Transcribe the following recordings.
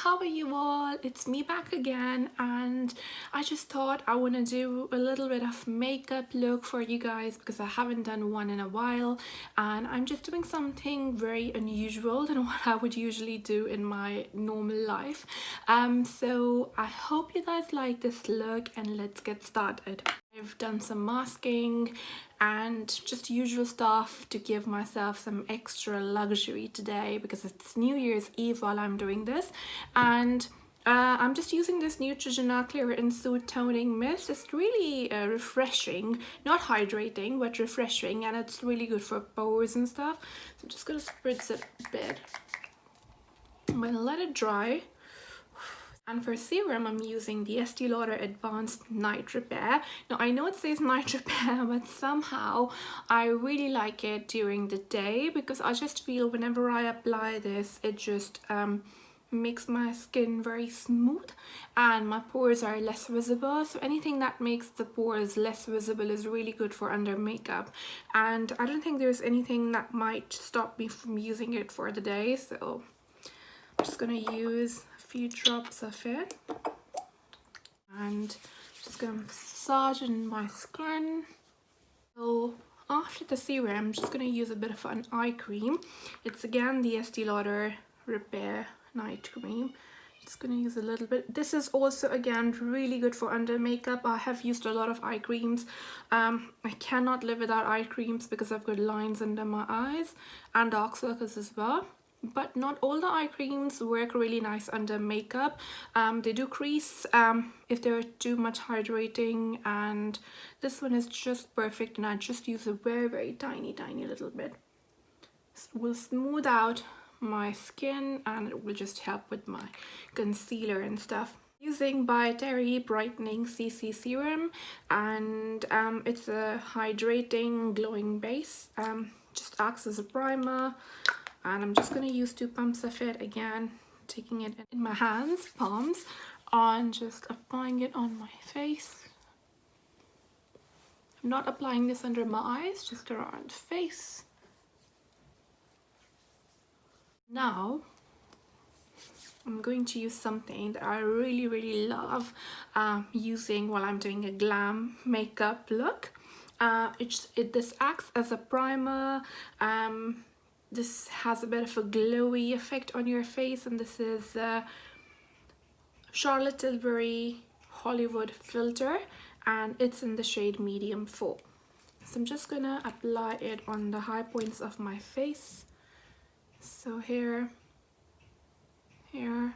how are you all? It's me back again, and I just thought I want to do a little bit of makeup look for you guys because I haven't done one in a while, and I'm just doing something very unusual than what I would usually do in my normal life. So I hope you guys like this look, and let's get started. I've done some masking and just usual stuff to give myself some extra luxury today because it's New Year's Eve while I'm doing this, and I'm just using this Neutrogena Clear and Soothe Toning Mist. It's really refreshing, not hydrating but refreshing, and it's really good for pores and stuff. So I'm just gonna spritz it a bit. I'm gonna let it dry. And for serum, I'm using the Estee Lauder Advanced Night Repair. Now, I know it says Night Repair, but somehow I really like it during the day because I just feel whenever I apply this, it just makes my skin very smooth and my pores are less visible. So anything that makes the pores less visible is really good for under makeup. And I don't think there's anything that might stop me from using it for the day. So I'm just gonna use few drops of it and just gonna massage in my skin. So after the serum, I'm just gonna use a bit of an eye cream. It's again the Estee Lauder Repair Night Cream. Just gonna use a little bit. This is also again really good for under makeup. I have used a lot of eye creams. I cannot live without eye creams because I've got lines under my eyes and dark circles as well. But not all the eye creams work really nice under makeup. They do crease if they're too much hydrating, and this one is just perfect, and I just use a very tiny little bit. It will smooth out my skin and it will just help with my concealer and stuff. Using by Terry Brightening CC Serum, and it's a hydrating glowing base. Just acts as a primer. And I'm just going to use 2 pumps of it again, taking it in my hands, palms, and just applying it on my face. I'm not applying this under my eyes, just around the face. Now, I'm going to use something that I really love using while I'm doing a glam makeup look. This acts as a primer. This has a bit of a glowy effect on your face, and this is Charlotte Tilbury Hollywood Filter, and it's in the shade Medium 4. So I'm just gonna apply it on the high points of my face. So here. You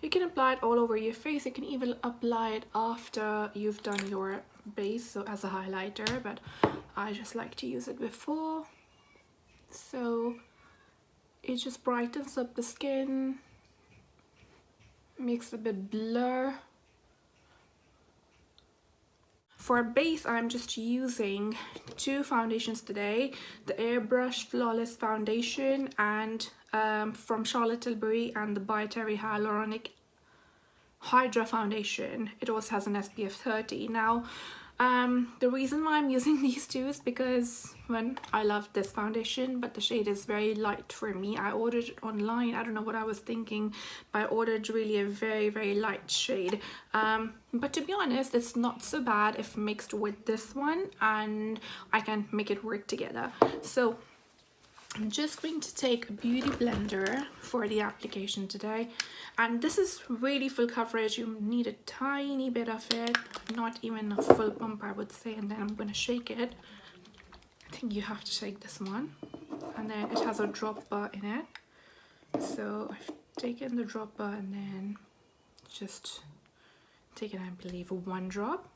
can apply it all over your face. You can even apply it after you've done your base, so as a highlighter, but I just like to use it before. So it just brightens up the skin, makes it a bit blur. For base, I'm just using 2 foundations today, the Airbrush Flawless Foundation and from Charlotte Tilbury, and the by Terry Hyaluronic Hydra Foundation. It also has an SPF 30. Now the reason why I'm using these 2 is because I love this foundation, but the shade is very light for me. I ordered it online. I don't know what I was thinking, but I ordered really a very light shade. But to be honest, it's not so bad if mixed with this one, and I can make it work together. So I'm just going to take a beauty blender for the application today, and this is really full coverage. You need a tiny bit of it, not even a full pump, I would say, and then I'm going to shake it. I think you have to shake this one, and then it has a dropper in it. So I've taken the dropper and then just taken, I believe, 1 drop,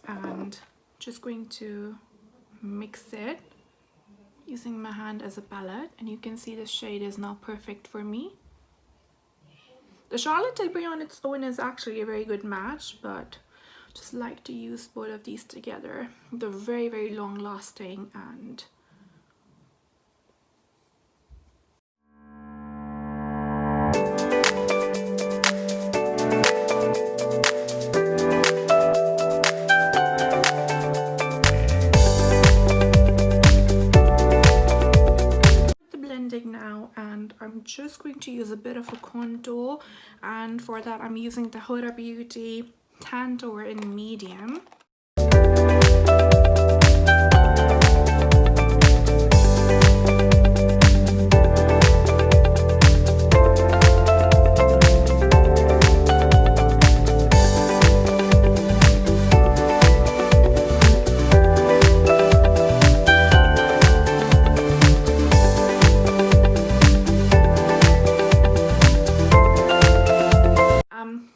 and just going to mix it using my hand as a palette, and you can see the shade is now perfect for me. The Charlotte Tilbury on its own is actually a very good match, but just like to use both of these together. They're very long lasting, and blending now, and I'm just going to use a bit of a contour, and for that I'm using the Huda Beauty Tantour in medium.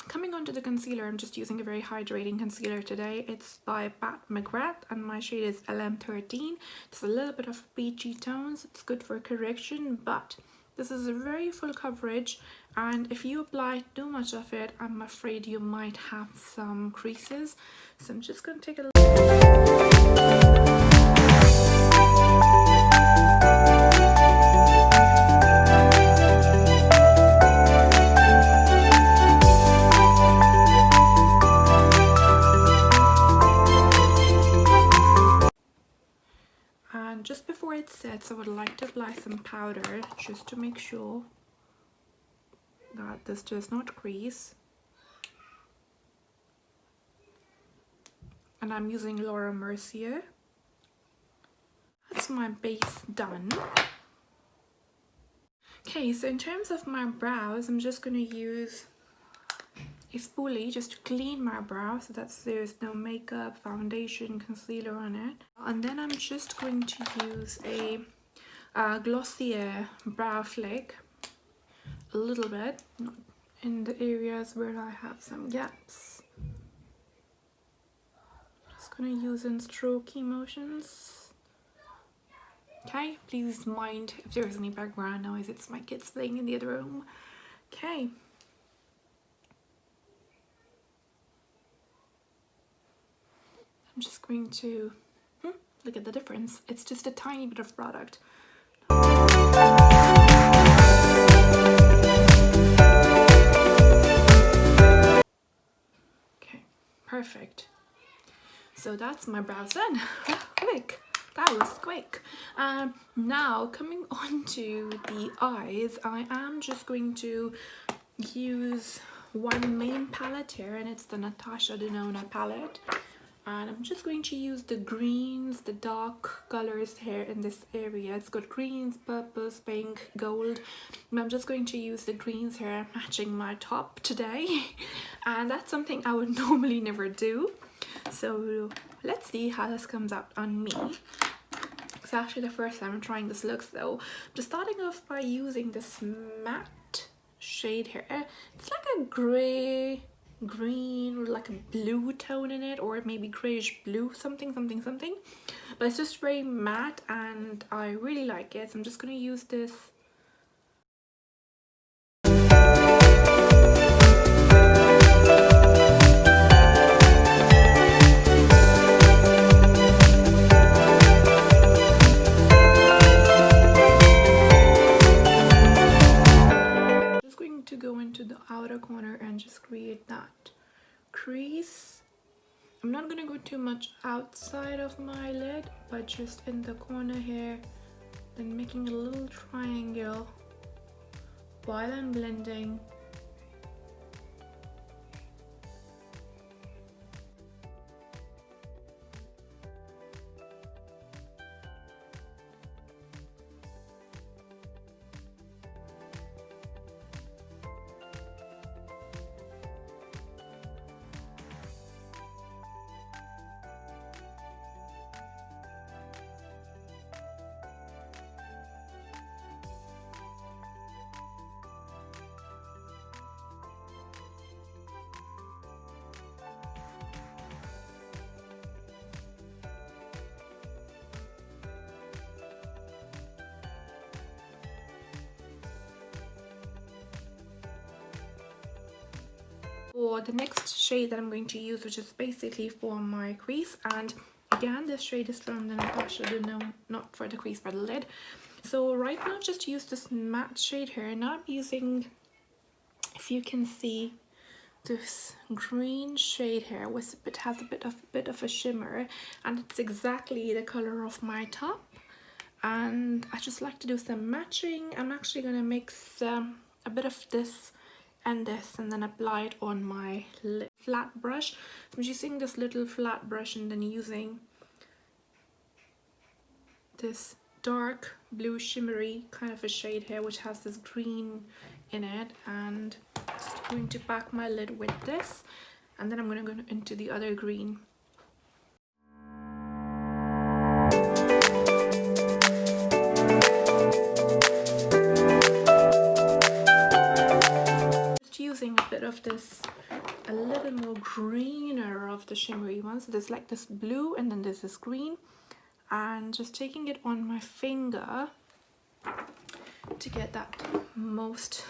Coming on to the concealer, I'm just using a very hydrating concealer today. It's by Mc Garth and my shade is LM13. It's a little bit of peachy tones. It's good for correction, but this is a very full coverage, and if you apply too much of it, I'm afraid you might have some creases. So I'm just going to take a just before it sets, I would like to apply some powder just to make sure that this does not crease. And I'm using Mercier. That's my base done. Okay, so in terms of my brows, I'm just going to use a spoolie just to clean my brow so that there's no makeup, foundation, concealer on it. And then I'm just going to use a Glossier brow flick, a little bit in the areas where I have some gaps. Just gonna use in strokey motions. Okay, please mind if there's any background noise, it's my kids playing in the other room. Okay. I'm just going to look at the difference. It's just a tiny bit of product. Okay, perfect. So that's my brows done. Quick. That was quick. Now coming on to the eyes, I am just going to use one main palette here, and it's the Natasha Denona palette. And I'm just going to use the greens, the dark colors here in this area. It's got greens, purples, pink, gold. And I'm just going to use the greens here matching my top today. And that's something I would normally never do. So let's see how this comes out on me. It's actually the first time I'm trying this look though. I'm just starting off by using this matte shade here. It's like a grey green with like a blue tone in it, or maybe grayish blue, something, but it's just very matte and I really like it. So I'm just going to use this to go into the outer corner and just create that crease. I'm not gonna go too much outside of my lid, but just in the corner here, then making a little triangle while I'm blending. For the next shade that I'm going to use, which is basically for my crease, and again this shade is from the Natasha Denona, not for the crease, for the lid. So right now I've just used this matte shade here, and I'm using, if you can see, this green shade here, which it has a bit of a shimmer, and it's exactly the color of my top. and I just like to do some matching. I'm actually gonna mix a bit of this and this and then apply it on my flat brush. I'm using this little flat brush and then using this dark blue shimmery kind of a shade here, which has this green in it, and just going to pack my lid with this, and then I'm going to go into the other green. Just using a bit of this, a little more greener of the shimmery ones. So there's like this blue and then there's this green, and just taking it on my finger to get that most,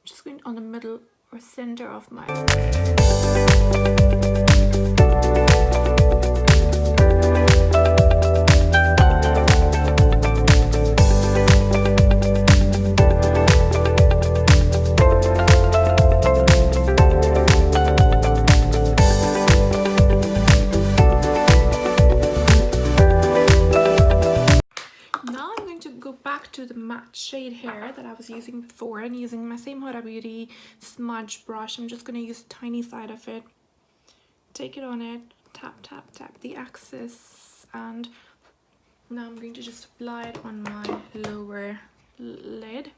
just going on the middle or center of my to the matte shade here that I was using before, and using my same Huda Beauty smudge brush. I'm just going to use the tiny side of it, take it on it, tap tap tap the axis, and now I'm going to just apply it on my lower lid.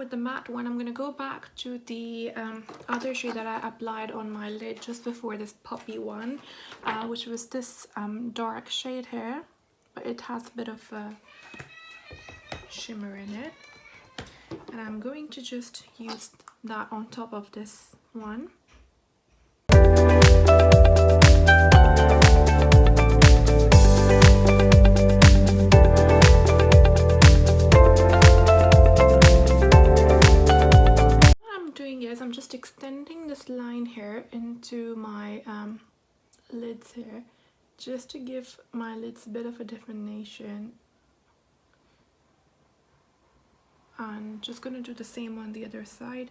The matte one, I'm going to go back to the other shade that I applied on my lid just before, this puppy one, which was this dark shade here, but it has a bit of shimmer in it, and I'm going to just use that on top of this one. I'm just extending this line here into my lids here, just to give my lids a bit of a definition, and just going to do the same on the other side.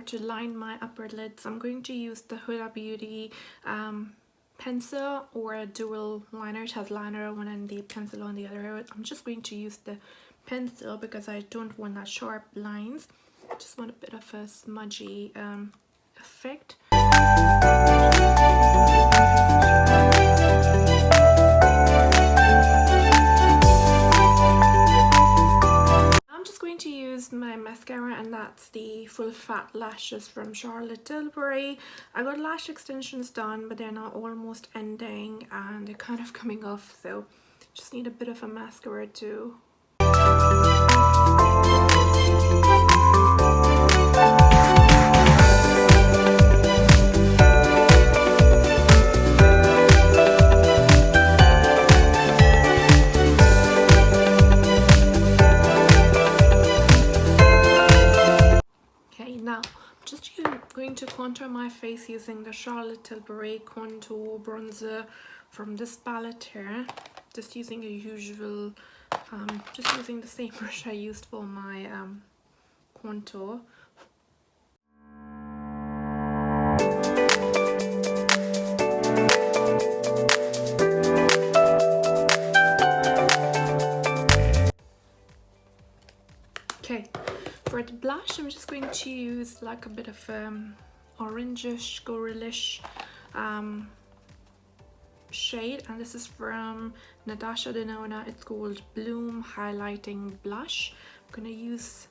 To line my upper lids, I'm going to use the Huda Beauty pencil, or a dual liner. It has liner on one and the pencil on the other. I'm just going to use the pencil because I don't want that sharp lines. I just want a bit of a smudgy effect. To use my mascara, and that's the full fat lashes from Charlotte Tilbury. I got lash extensions done, but they're now almost ending and they're kind of coming off, so just need a bit of a mascara too. Now, just going to contour my face using the Charlotte Tilbury Contour Bronzer from this palette here. Just using a usual, just using the same brush I used for my contour. Okay. For the blush, I'm just going to use like a bit of orangish, coralish shade, and this is from Natasha Denona. It's called Bloom Highlighting Blush. I'm gonna use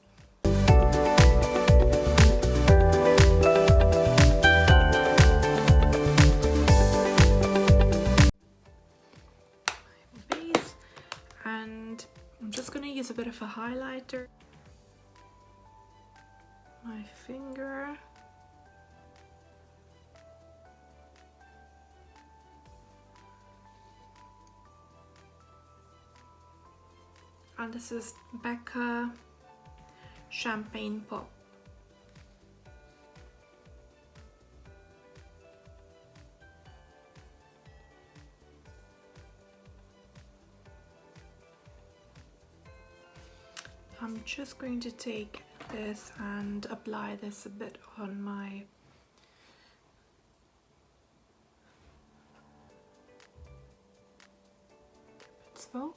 I'm just gonna use a bit of a highlighter. My finger. And this is Becca Champagne Pop. I'm just going to take this and apply this a bit on my so.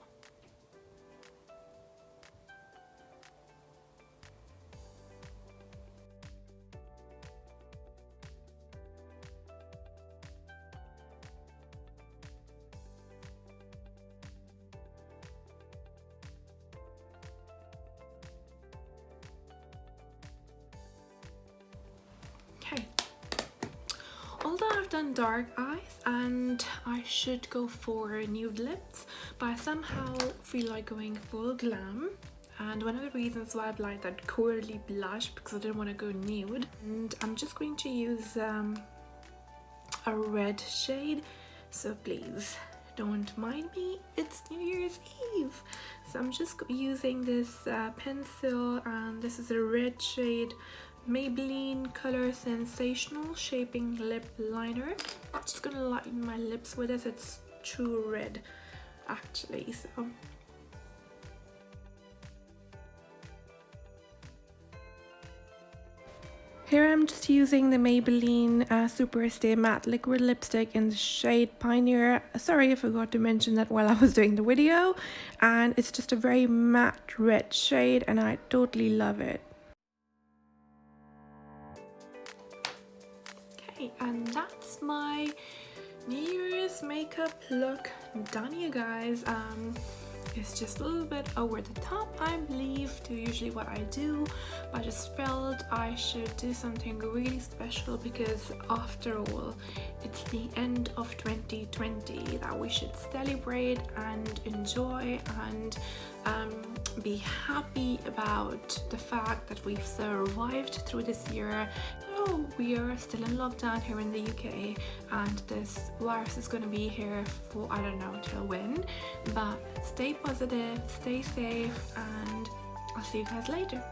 Okay, although I've done dark eyes and I should go for nude lips, but I somehow feel like going full glam. And one of the reasons why I applied that curly blush, because I didn't want to go nude. And I'm just going to use a red shade, so please don't mind me, it's New Year's Eve. So I'm just using this pencil, and this is a red shade, Maybelline Color Sensational Shaping Lip Liner. I'm just gonna lighten my lips with this. It's true red actually, so here I'm just using the Maybelline Superstay Matte Liquid Lipstick in the shade Pioneer. Sorry, I forgot to mention that while I was doing the video. And it's just a very matte red shade and I totally love it. Okay, and that's my New Year's makeup look done, you guys. It's just a little bit over the top, I believe, to usually what I do, but I just felt I should do something really special because after all it's the end of 2020 that we should celebrate and enjoy and be happy about the fact that we've survived through this year. Oh, we are still in lockdown here in the UK and this virus is going to be here for I don't know till when, but stay positive, stay safe, and I'll see you guys later.